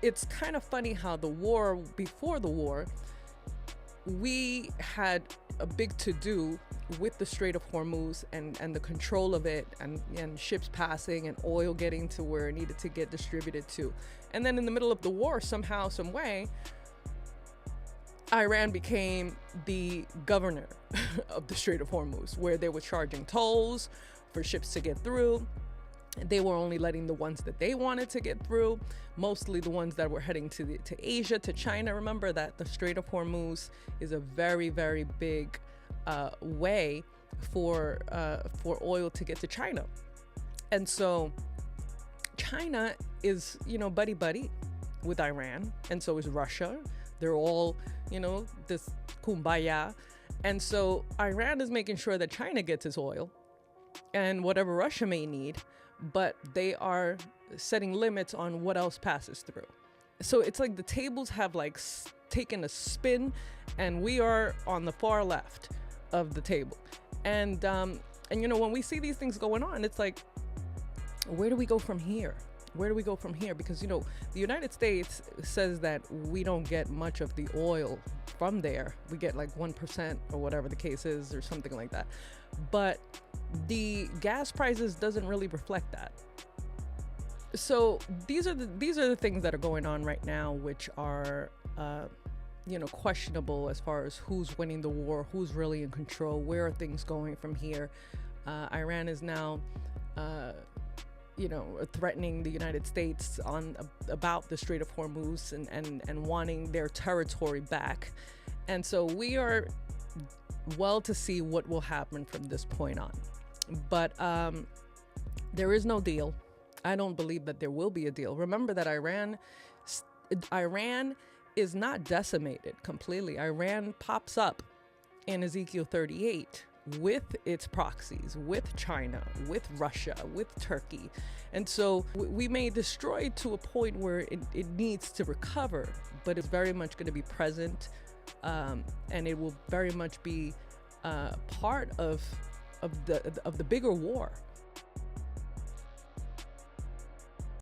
it's kind of funny how before the war, we had a big to do with the Strait of Hormuz and the control of it, and ships passing and oil getting to where it needed to get distributed to. And then in the middle of the war, somehow, some way, Iran became the governor of the Strait of Hormuz, where they were charging tolls for ships to get through. They were only letting the ones that they wanted to get through, mostly the ones that were heading to Asia, to China. Remember that the Strait of Hormuz is a very, very big way for oil to get to China. And so China is, buddy buddy with Iran, and so is Russia. They're all, this kumbaya. And so Iran is making sure that China gets its oil and whatever Russia may need, but they are setting limits on what else passes through. So it's like the tables have taken a spin, and we are on the far left of the table. And when we see these things going on, it's like, where do we go from here? Where do we go from here? Because, the United States says that we don't get much of the oil from there. We get like 1% or whatever the case is, or something like that. But the gas prices doesn't really reflect that. So these are the things that are going on right now, which are, questionable as far as who's winning the war, who's really in control, where are things going from here. Iran is now, threatening the United States about the Strait of Hormuz and wanting their territory back. And so we are well to see what will happen from this point on. But there is no deal. I don't believe that there will be a deal. Remember that Iran is not decimated completely. Iran pops up in Ezekiel 38 with its proxies, with China, with Russia, with Turkey. And so we may destroy to a point where it needs to recover, but it's very much going to be present, and it will very much be part of the bigger war